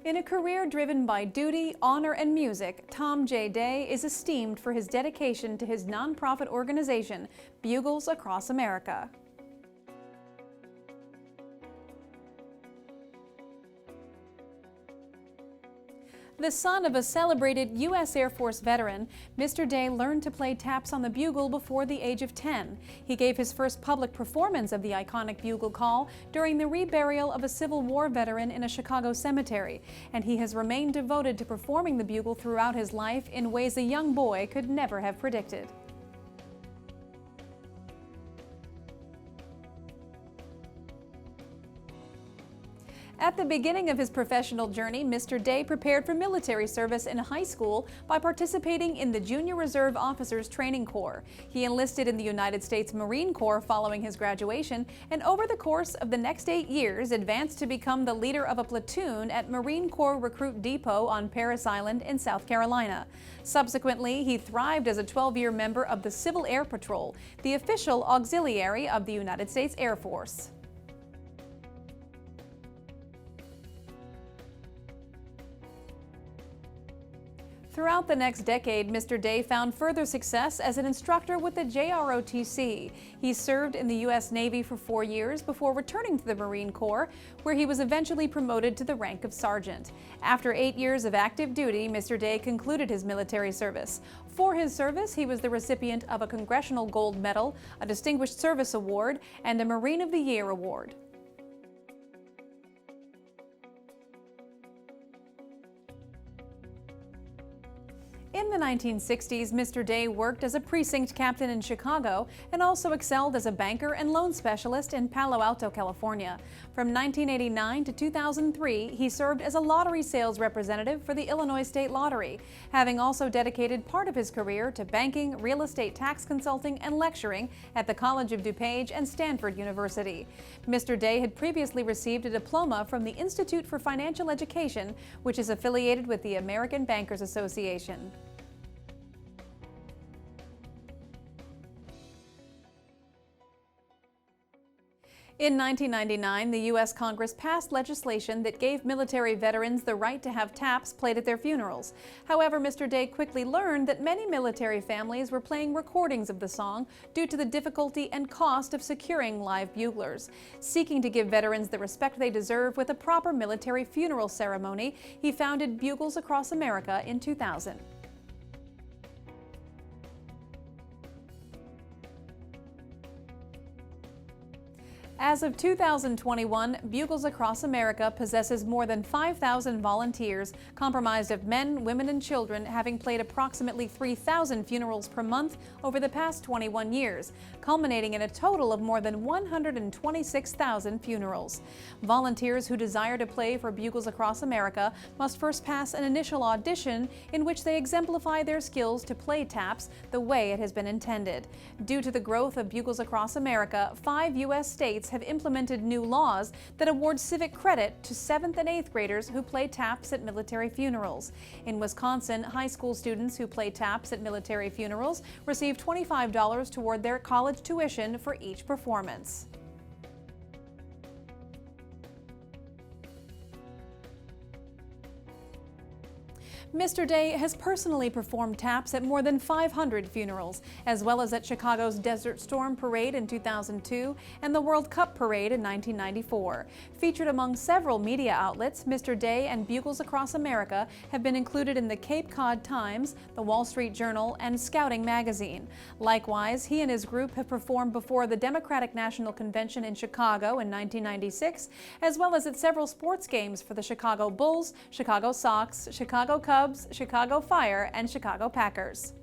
In a career driven by duty, honor, and music, Tom J. Day is esteemed for his dedication to his nonprofit organization, Bugles Across America. The son of a celebrated U.S. Air Force veteran, Mr. Day learned to play taps on the bugle before the age of 10. He gave his first public performance of the iconic bugle call during the reburial of a Civil War veteran in a Chicago cemetery, and he has remained devoted to performing the bugle throughout his life in ways a young boy could never have predicted. At the beginning of his professional journey, Mr. Day prepared for military service in high school by participating in the Junior Reserve Officers Training Corps. He enlisted in the United States Marine Corps following his graduation, and over the course of the next 8 years advanced to become the leader of a platoon at Marine Corps Recruit Depot on Parris Island in South Carolina. Subsequently, he thrived as a 12-year member of the Civil Air Patrol, the official auxiliary of the United States Air Force. Throughout the next decade, Mr. Day found further success as an instructor with the JROTC. He served in the U.S. Navy for 4 years before returning to the Marine Corps, where he was eventually promoted to the rank of sergeant. After 8 years of active duty, Mr. Day concluded his military service. For his service, he was the recipient of a Congressional Gold Medal, a Distinguished Service Award, and a Marine of the Year Award. In the 1960s, Mr. Day worked as a precinct captain in Chicago and also excelled as a banker and loan specialist in Palo Alto, California. From 1989 to 2003, he served as a lottery sales representative for the Illinois State Lottery, having also dedicated part of his career to banking, real estate tax consulting, and lecturing at the College of DuPage and Stanford University. Mr. Day had previously received a diploma from the Institute for Financial Education, which is affiliated with the American Bankers Association. In 1999, the U.S. Congress passed legislation that gave military veterans the right to have taps played at their funerals. However, Mr. Day quickly learned that many military families were playing recordings of the song due to the difficulty and cost of securing live buglers. Seeking to give veterans the respect they deserve with a proper military funeral ceremony, he founded Bugles Across America in 2000. As of 2021, Bugles Across America possesses more than 5,000 volunteers, comprised of men, women, and children, having played approximately 3,000 funerals per month over the past 21 years, culminating in a total of more than 126,000 funerals. Volunteers who desire to play for Bugles Across America must first pass an initial audition in which they exemplify their skills to play taps the way it has been intended. Due to the growth of Bugles Across America, 5 U.S. states have implemented new laws that award civic credit to 7th and 8th graders who play taps at military funerals. In Wisconsin, high school students who play taps at military funerals receive $25 toward their college tuition for each performance. Mr. Day has personally performed taps at more than 500 funerals, as well as at Chicago's Desert Storm Parade in 2002 and the World Cup Parade in 1994. Featured among several media outlets, Mr. Day and Bugles Across America have been included in the Cape Cod Times, the Wall Street Journal, and Scouting magazine. Likewise, he and his group have performed before the Democratic National Convention in Chicago in 1996, as well as at several sports games for the Chicago Bulls, Chicago Sox, Chicago Cubs, Chicago Fire, and Chicago Packers.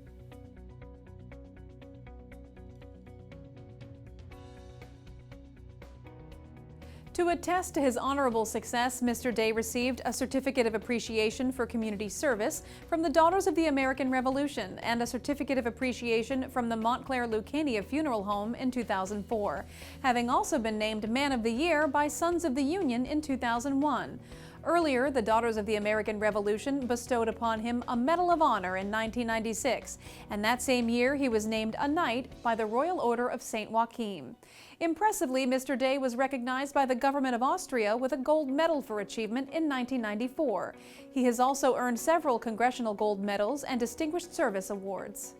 To attest to his honorable success, Mr. Day received a Certificate of Appreciation for Community Service from the Daughters of the American Revolution and a Certificate of Appreciation from the Montclair Lucania Funeral Home in 2004, having also been named Man of the Year by Sons of the Union in 2001. Earlier, the Daughters of the American Revolution bestowed upon him a Medal of Honor in 1996, and that same year he was named a Knight by the Royal Order of St. Joachim. Impressively, Mr. Day was recognized by the government of Austria with a gold medal for achievement in 1994. He has also earned several congressional gold medals and distinguished service awards.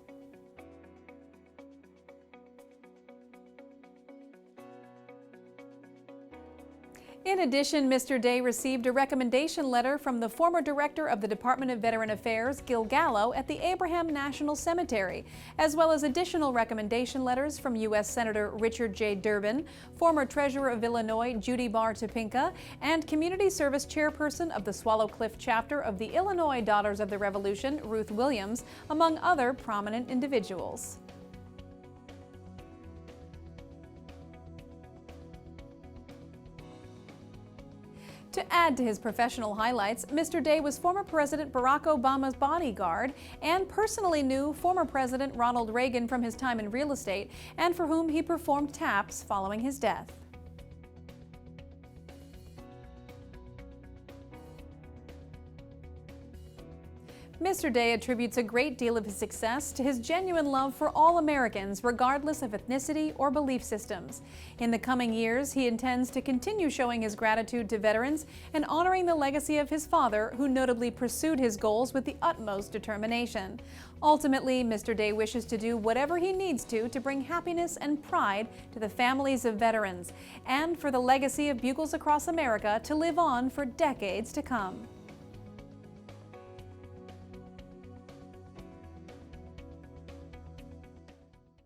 In addition, Mr. Day received a recommendation letter from the former director of the Department of Veteran Affairs, Gil Gallo, at the Abraham National Cemetery, as well as additional recommendation letters from U.S. Senator Richard J. Durbin, former Treasurer of Illinois, Judy Barr Topinka, and Community Service Chairperson of the Swallow Cliff chapter of the Illinois Daughters of the Revolution, Ruth Williams, among other prominent individuals. To add to his professional highlights, Mr. Day was former President Barack Obama's bodyguard and personally knew former President Ronald Reagan from his time in real estate, and for whom he performed taps following his death. Mr. Day attributes a great deal of his success to his genuine love for all Americans, regardless of ethnicity or belief systems. In the coming years, he intends to continue showing his gratitude to veterans and honoring the legacy of his father, who notably pursued his goals with the utmost determination. Ultimately, Mr. Day wishes to do whatever he needs to bring happiness and pride to the families of veterans, and for the legacy of Bugles across America to live on for decades to come.